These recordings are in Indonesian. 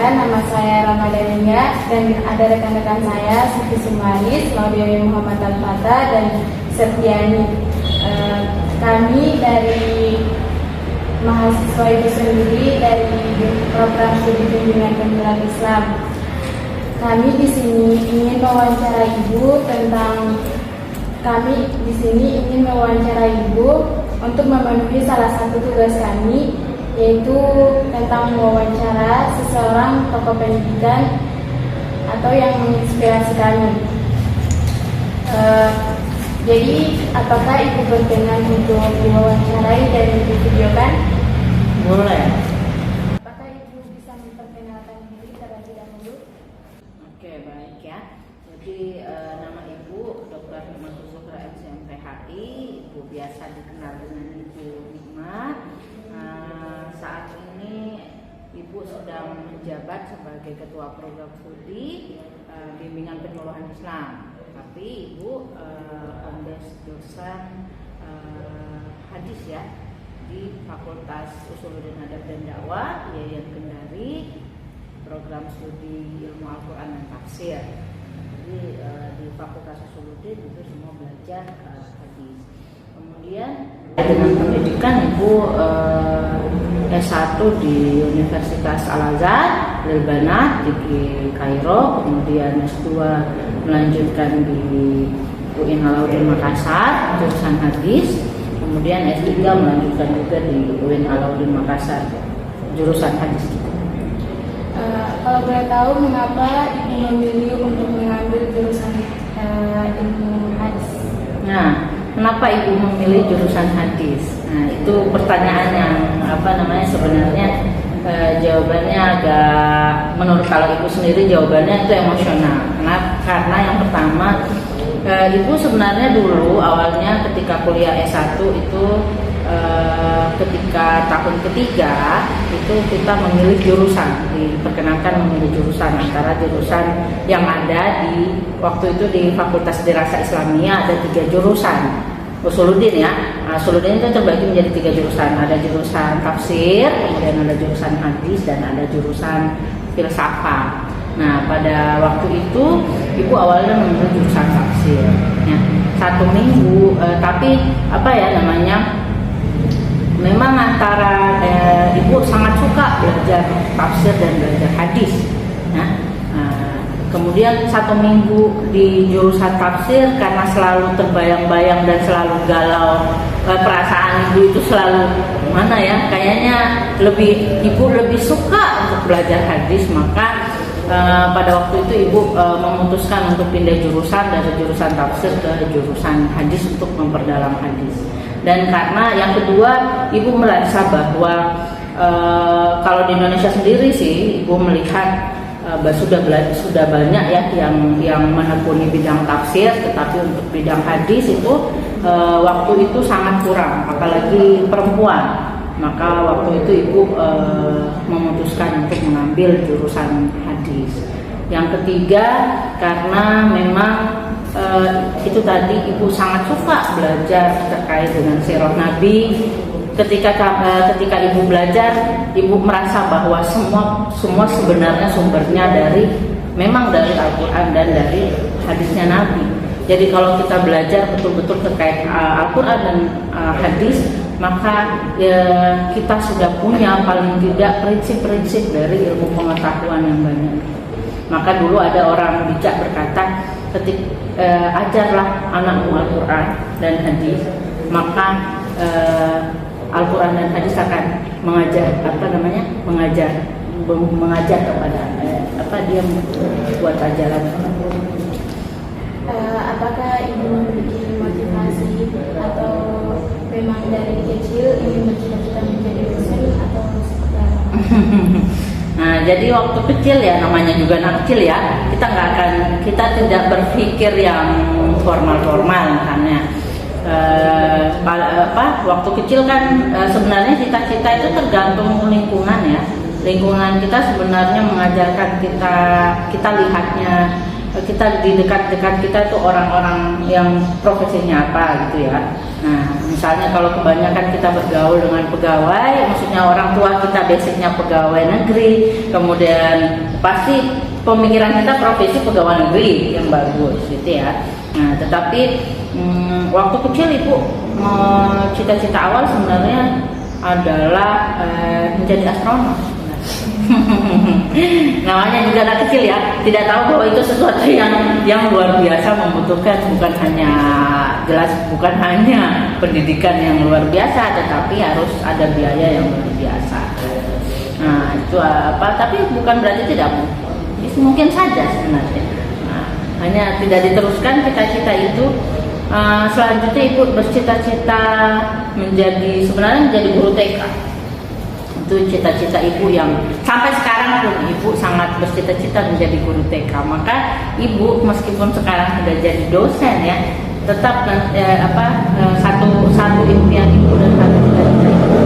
perkenalkan, nama saya Ramadaninga dan ada rekan-rekan saya Siti Sumaris, Laudiani Muhammad Al-Fatah, dan Septiani. Kami dari mahasiswa itu sendiri dari program studi bimbingan pembelajaran Islam. Kami di sini ingin mewawancara Ibu untuk memenuhi salah satu tugas kami, yaitu tentang mewawancara seseorang tokoh pendidikan atau yang menginspirasi kami. Jadi, apakah Ibu berkenan untuk diwawancarai dan divideokan? Boleh. Apakah Ibu bisa memperkenalkan diri terlebih dahulu? Oke, baik ya. Jadi nama Ibu Dr. Himatul Zuhra MCMPHI, Ibu biasa dikenal dengan Ibu Hikmah. Saat ini Ibu sedang menjabat sebagai Ketua Program Studi Bimbingan Penyuluhan Islam. Tapi Ibu dosen hadis ya di Fakultas Usuluddin Adab dan Dakwah Yayan Kendari, program studi ilmu Al-Quran dan Tafsir. Jadi di Fakultas Usuluddin itu semua belajar hadis. Kemudian dengan pendidikan Ibu S1 di Universitas Al-Azhar, Lebanat di Kairo, kemudian S2 melanjutkan di UIN Alauddin Makassar, jurusan hadis, kemudian S3 melanjutkan juga di UIN Alauddin Makassar, jurusan hadis juga. Kalau boleh tahu, mengapa Ibu memilih untuk mengambil jurusan ilmu hadis? Nah, kenapa Ibu memilih jurusan hadis? Nah, itu pertanyaan yang sebenarnya jawabannya agak, menurut kalau Ibu sendiri jawabannya itu emosional. Karena yang pertama, Ibu sebenarnya dulu awalnya ketika kuliah S1 itu ketika tahun ketiga itu kita memilih jurusan, diperkenankan memilih jurusan antara jurusan yang ada di waktu itu di Fakultas Dirasa Islamiyah ada 3 jurusan Usuluddin ya. Usuluddin itu terbagi menjadi 3 jurusan, ada jurusan tafsir, kemudian ada jurusan hadis, dan ada jurusan filsafat. Nah, pada waktu itu Ibu awalnya memilih jurusan tafsir ya. 1 minggu tapi memang antara Ibu sangat suka belajar tafsir dan belajar hadis ya. Kemudian 1 minggu di jurusan tafsir karena selalu terbayang-bayang dan selalu galau, perasaan Ibu itu selalu kayaknya Ibu lebih suka untuk belajar hadis, maka pada waktu itu Ibu memutuskan untuk pindah jurusan dari jurusan tafsir ke jurusan hadis untuk memperdalam hadis. Dan karena yang kedua, Ibu merasa bahwa kalau di Indonesia sendiri sih Ibu melihat sudah banyak ya yang menekuni bidang tafsir, tetapi untuk bidang hadis itu waktu itu sangat kurang, apalagi perempuan. Maka waktu itu Ibu memutuskan untuk mengambil jurusan hadis. Yang ketiga, karena memang itu tadi Ibu sangat suka belajar terkait dengan sirah Nabi. Ketika Ibu belajar, Ibu merasa bahwa semua sebenarnya sumbernya dari Al-Quran dan dari hadisnya Nabi. Jadi kalau kita belajar betul-betul terkait Al-Quran dan hadis, maka kita sudah punya paling tidak prinsip-prinsip dari ilmu pengetahuan yang banyak. Maka dulu ada orang bijak berkata, ajarlah anakmu Al-Quran dan hadis, maka Al-Quran dan hadis akan mengajar kepada dia buat ajaran. Apakah Ibu memiliki motivasi atau memang dari kecil ingin bercita-cita menjadi dosen atau seperti apa? Nah, jadi waktu kecil ya, namanya juga anak kecil ya, kita tidak berpikir yang formal misalnya. Waktu kecil kan sebenarnya cita-cita itu tergantung lingkungan ya. Lingkungan kita sebenarnya mengajarkan kita lihatnya, kita di dekat-dekat kita itu orang-orang yang profesinya apa gitu ya. Nah, Misalnya kalau kebanyakan kita bergaul dengan pegawai, maksudnya orang tua kita basicnya pegawai negeri, kemudian pasti pemikiran kita profesi pegawai negeri yang bagus gitu ya. Nah, tetapi waktu kecil ibu cita-cita awal sebenarnya adalah menjadi astronot. Namanya juga anak kecil ya, tidak tahu bahwa itu sesuatu yang luar biasa, membutuhkan bukan hanya pendidikan yang luar biasa, tetapi harus ada biaya yang luar biasa. Nah itu tapi bukan berarti tidak mungkin saja sebenarnya. Nah, hanya tidak diteruskan cita-cita itu. Selanjutnya ibu bercita-cita menjadi guru TK. Itu cita-cita ibu yang sampai sekarang pun ibu sangat bercita-cita menjadi guru TK. Maka ibu meskipun sekarang sudah jadi dosen ya, tetap satu impian ibu dan satu cita-cita ibu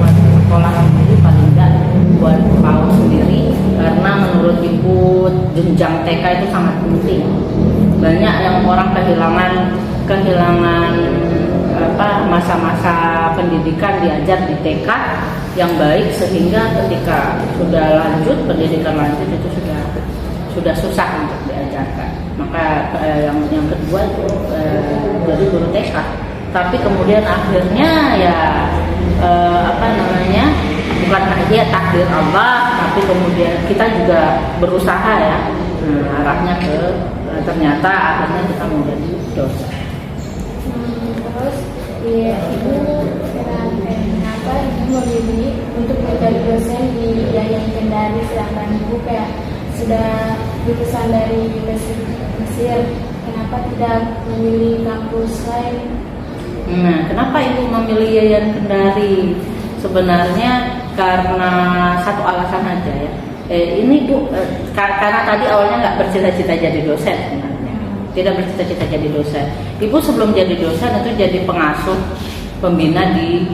buat sekolah sendiri, paling enggak buat PAUD sendiri, karena menurut ibu jenjang TK itu sangat penting. Banyak yang orang kehilangan masa-masa pendidikan diajar di TK yang baik, sehingga ketika sudah lanjut pendidikan lanjut itu sudah susah untuk diajarkan. Maka yang kedua itu jadi guru TK. Tapi kemudian akhirnya ya bukan hanya takdir Allah, tapi kemudian kita juga berusaha ya, arahnya ternyata akhirnya kita menjadi dosen. Terus ibu kenapa ibu memilih untuk menjadi dosen di Yayan Kendari, sedangkan ibu kayak sudah lulusan dari Mesir, kenapa tidak memilih kampus lain? Nah, kenapa ibu memilih Yayan Kendari? Sebenarnya karena satu alasan aja ya. Ini bu, karena tadi awalnya nggak bercita-cita jadi dosen sebenarnya, tidak bercita-cita jadi dosen. Ibu sebelum jadi dosen itu jadi pengasuh pembina di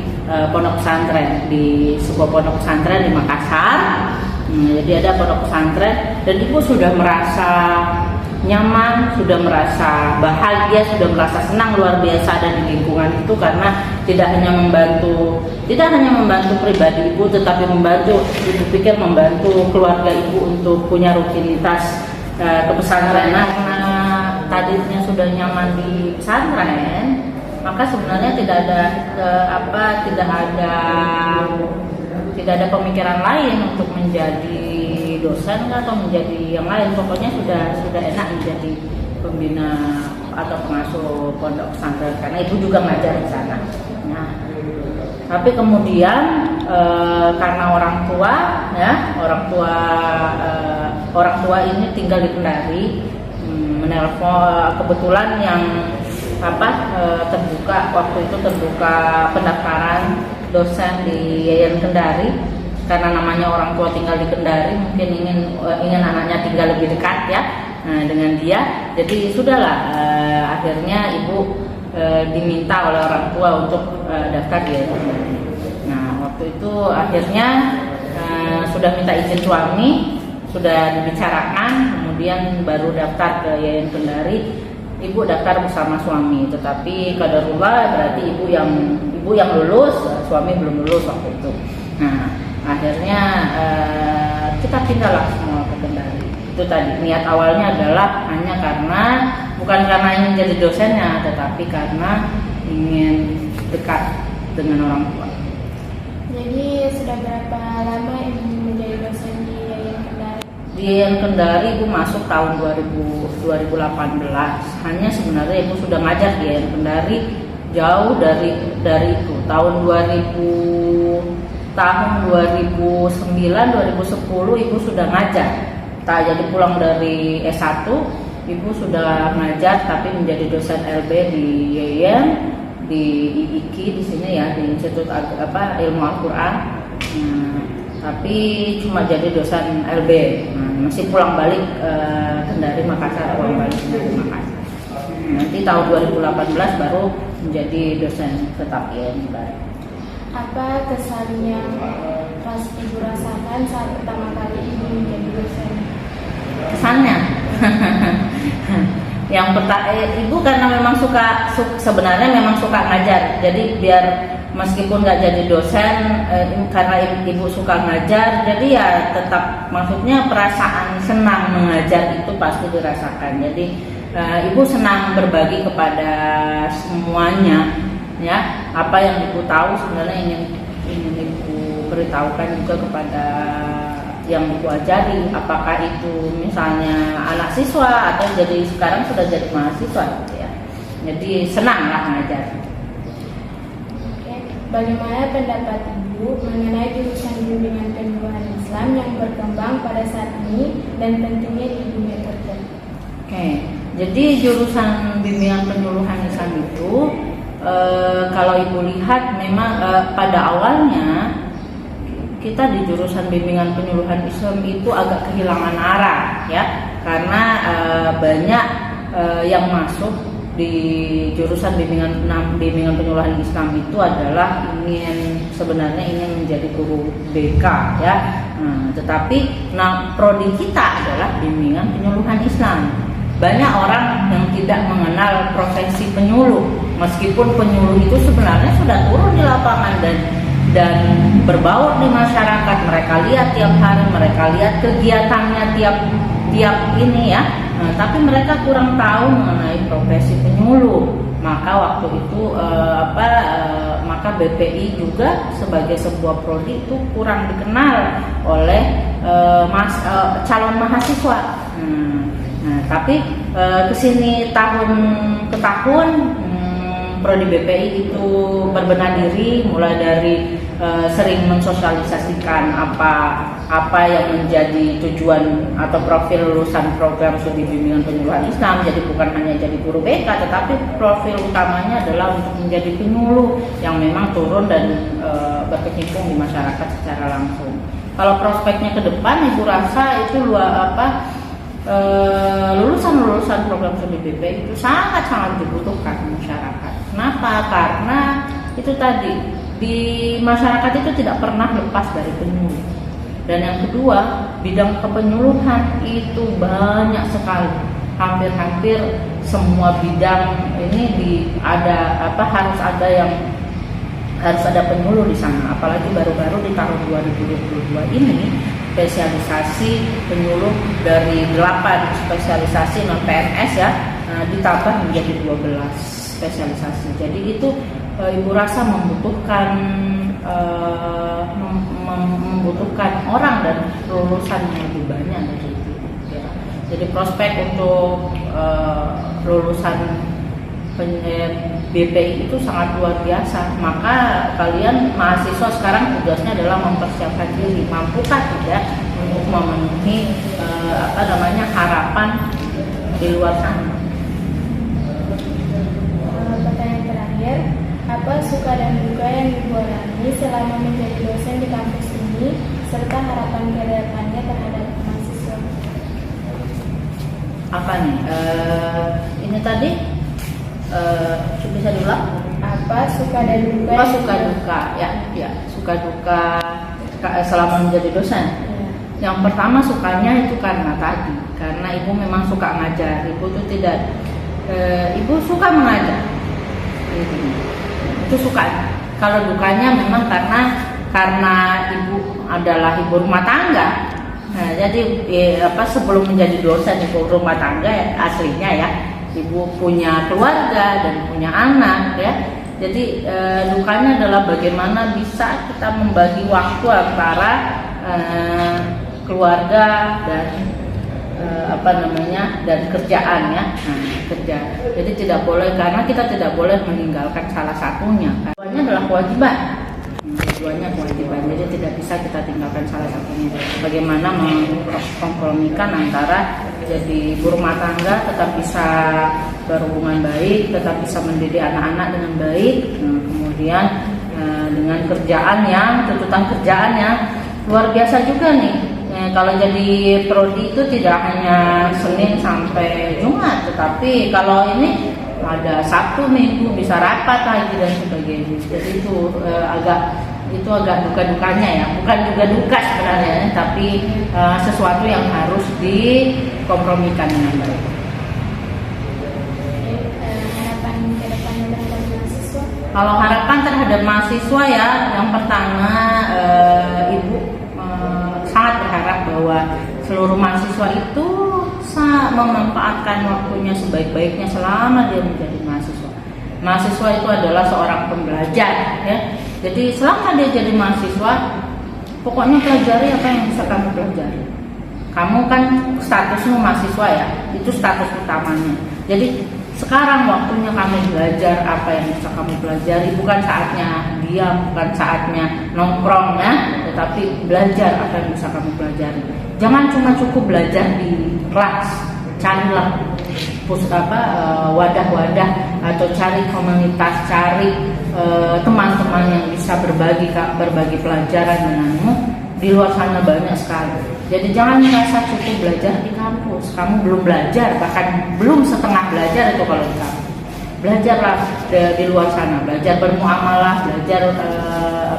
pondok pesantren, di sebuah pondok pesantren di Makassar. Jadi ada pondok pesantren dan ibu sudah merasa nyaman, sudah merasa bahagia, sudah merasa senang luar biasa ada di lingkungan itu, karena tidak hanya membantu pribadi ibu, tetapi membantu keluarga ibu untuk punya rutinitas kepesantrenan. Karena tadinya sudah nyaman di pesantren, maka sebenarnya tidak ada pemikiran lain untuk menjadi dosen atau menjadi yang lain. Pokoknya sudah enak menjadi pembina atau pengasuh pondok pesantren, karena ibu juga ngajar di sana. Nah, tapi kemudian karena orang tua ini tinggal di Kendari, menelpon kebetulan yang terbuka pendaftaran dosen di Yayan Kendari, karena namanya orang tua tinggal di Kendari, mungkin ingin anaknya tinggal lebih dekat ya dengan dia. Jadi sudahlah, akhirnya ibu diminta oleh orang tua untuk daftar di Yayan Kendari. Nah waktu itu akhirnya sudah minta izin suami, sudah dibicarakan, kemudian baru daftar ke Yayan Kendari. Ibu daftar bersama suami, tetapi qadarullah berarti ibu yang lulus, suami belum lulus waktu itu. Nah akhirnya kita pindahlah semua ke Kendari. Itu tadi niat awalnya adalah hanya bukan karena ingin jadi dosennya, tetapi karena ingin dekat dengan orang tua. Jadi sudah berapa lama ibu menjadi dosen di Yayan Kendari? Di Yayan Kendari ibu masuk tahun 2018. Hanya sebenarnya ibu sudah ngajar di Yayan Kendari jauh dari itu. Tahun 2009, 2010 ibu sudah ngajar. Jadi pulang dari S1 ibu sudah ngajar, tapi menjadi dosen LB di Yayan, di IIKI di sini ya, di Institut Ilmu Al-Quran. Tapi cuma jadi dosen LB. Masih pulang balik Kendari Makassar, Nanti tahun 2018 baru menjadi dosen tetap Yayan Kendari. Apa kesan yang ibu rasakan saat pertama kali ibu menjadi dosen? Kesannya Yang pertama, ibu karena memang sebenarnya memang suka ngajar. Jadi biar meskipun nggak jadi dosen, karena ibu suka ngajar, jadi ya tetap, maksudnya perasaan senang mengajar itu pasti dirasakan. Jadi ibu senang berbagi kepada semuanya, ya. Apa yang ibu tahu sebenarnya ingin ibu beritahukan juga kepada yang ibu ajari, apakah itu misalnya anak siswa atau jadi sekarang sudah jadi mahasiswa, gitu ya. Jadi senang lah mengajar. Oke. Bagaimana pendapat ibu mengenai jurusan bimbingan penyuluhan Islam yang berkembang pada saat ini dan pentingnya di dunia kerja? Oke, jadi jurusan bimbingan penyuluhan Islam itu kalau ibu lihat memang pada awalnya kita di jurusan bimbingan penyuluhan Islam itu agak kehilangan arah, ya, karena banyak yang masuk di jurusan bimbingan penyuluhan Islam itu adalah sebenarnya ingin menjadi guru BK, ya. Tetapi prodi kita adalah bimbingan penyuluhan Islam. Banyak orang yang tidak mengenal profesi penyuluh, meskipun penyuluh itu sebenarnya sudah turun di lapangan dan berbaur di masyarakat. Mereka lihat tiap hari, mereka lihat kegiatannya tiap ini, ya. Tapi mereka kurang tahu mengenai profesi penyuluh. Maka waktu itu maka BPI juga sebagai sebuah prodi itu kurang dikenal oleh calon mahasiswa. Tapi kesini tahun ke tahun prodi BPI itu berbenah diri, mulai dari sering mensosialisasikan apa yang menjadi tujuan atau profil lulusan program studi bimbingan penyuluhan Islam. Jadi bukan hanya jadi guru BK, tetapi profil utamanya adalah untuk menjadi penyuluh yang memang turun dan berkecimpung di masyarakat secara langsung. Kalau prospeknya ke depan, ibu rasa itu lulusan program studi BPI itu sangat-sangat dibutuhkan masyarakat. Kenapa? Karena itu tadi, di masyarakat itu tidak pernah lepas dari penyuluh. Dan yang kedua, bidang kepenyuluhan itu banyak sekali. Hampir-hampir semua bidang ini harus ada penyuluh di sana. Apalagi baru-baru di tahun 2022 ini spesialisasi penyuluh dari 8 spesialisasi non PNS, ya, ditambah menjadi 12 spesialisasi. Jadi itu ibu rasa membutuhkan orang dan lulusan yang lebih banyak dari itu, ya. Jadi prospek untuk lulusan BPI itu sangat luar biasa. Maka kalian mahasiswa sekarang tugasnya adalah mempersiapkan diri, mampukah tidak untuk memenuhi harapan di luar sana. Pertanyaan terakhir, apa suka dan duka yang ibu alami selama menjadi dosen di kampus ini, serta harapan kedepannya terhadap mahasiswa? Apa nih? Ini tadi bisa diulang? Apa suka dan duka? Suka duka, ya, suka duka selama menjadi dosen. Yang pertama sukanya itu karena ibu memang suka ngajar. Ibu tuh ibu suka mengajar. Itu suka. Kalau dukanya memang karena ibu adalah ibu rumah tangga. Nah, jadi sebelum menjadi dosen ibu rumah tangga, ya, aslinya, ya. Ibu punya keluarga dan punya anak, ya. Jadi dukanya adalah bagaimana bisa kita membagi waktu antara keluarga dan dan kerjaan, ya. Kerja. Jadi tidak boleh, karena kita tidak boleh meninggalkan salah satunya. Keduanya adalah kewajiban. Keduanya kewajiban. Jadi tidak bisa kita tinggalkan salah satunya. Bagaimana mengkompromikan antara jadi ibu rumah tangga tetap bisa berhubungan baik, tetap bisa mendidik anak-anak dengan baik, kemudian dengan tuntutan kerjaan yang luar biasa juga nih. Kalau jadi prodi itu tidak hanya Senin sampai Jumat, tetapi kalau ini ada Sabtu, Minggu, bisa rapat lagi dan sebagainya. Jadi itu agak duka-dukanya, ya. Bukan juga duka sebenarnya, tapi sesuatu yang harus dikompromikan dengan baik. Kalau harapan terhadap mahasiswa ya, yang pertama Ibu sangat berharap bahwa seluruh mahasiswa itu memanfaatkan waktunya sebaik-baiknya selama dia menjadi mahasiswa. Mahasiswa itu adalah seorang pembelajar, ya. Jadi selama dia jadi mahasiswa, pokoknya pelajari apa yang bisa kamu pelajari. Kamu kan statusmu mahasiswa ya, itu status utamanya. Jadi sekarang waktunya kamu belajar apa yang bisa kamu pelajari, bukan saatnya diam, bukan saatnya nongkrong ya, tetapi belajar apa yang bisa kamu pelajari. Jangan cuma cukup belajar di kelas, carilah wadah-wadah atau cari komunitas, cari teman-teman yang bisa berbagi pelajaran denganmu. Di luar sana banyak sekali. Jadi jangan merasa cukup belajar di kampus. Kamu belum belajar, bahkan belum setengah belajar itu kalau di kampus. Belajarlah di luar sana, belajar bermuamalah, belajar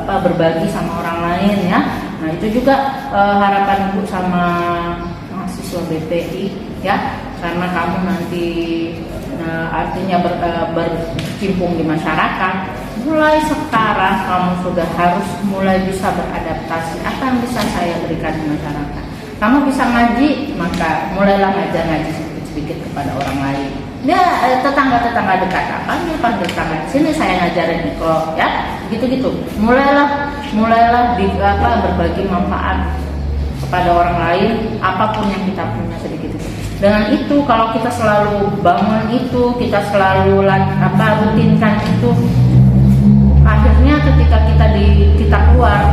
berbagi sama orang lain ya. Nah itu juga harapan Ibu sama mahasiswa BPI ya, karena kamu nanti artinya berkecimpung di masyarakat. Mulai sekarang kamu sudah harus mulai bisa beradaptasi. Apa yang bisa saya berikan di masyarakat? Kamu bisa ngaji, maka mulailah ngaji sedikit kepada orang lain. Ya tetangga-tetangga dekat apa? Panggil tetangga. Sini saya ngajarin mikro, ya, gitu-gitu. Mulailah berbagi manfaat kepada orang lain, apapun yang kita punya sedikit. Dengan itu, kalau kita selalu bangun itu, kita selalu rutinkan itu. Akhirnya ketika kita keluar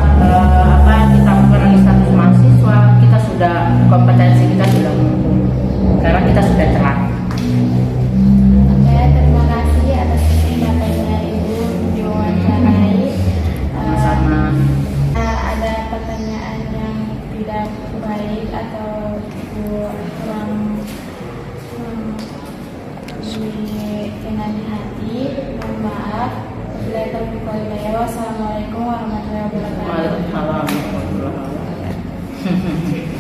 kita mengenai status mahasiswa, kita sudah kompetensi kita sudah mumpuni karena kita sudah cerah. Oke, terima kasih atas kesempatannya Ibu diwawancarai. Sama-sama. Ada pertanyaan yang tidak baik atau kurang dengan hati, mohon maaf. Wassalamualaikum warahmatullahi wabarakatuh. Waalaikumsalam warahmatullahi wabarakatuh.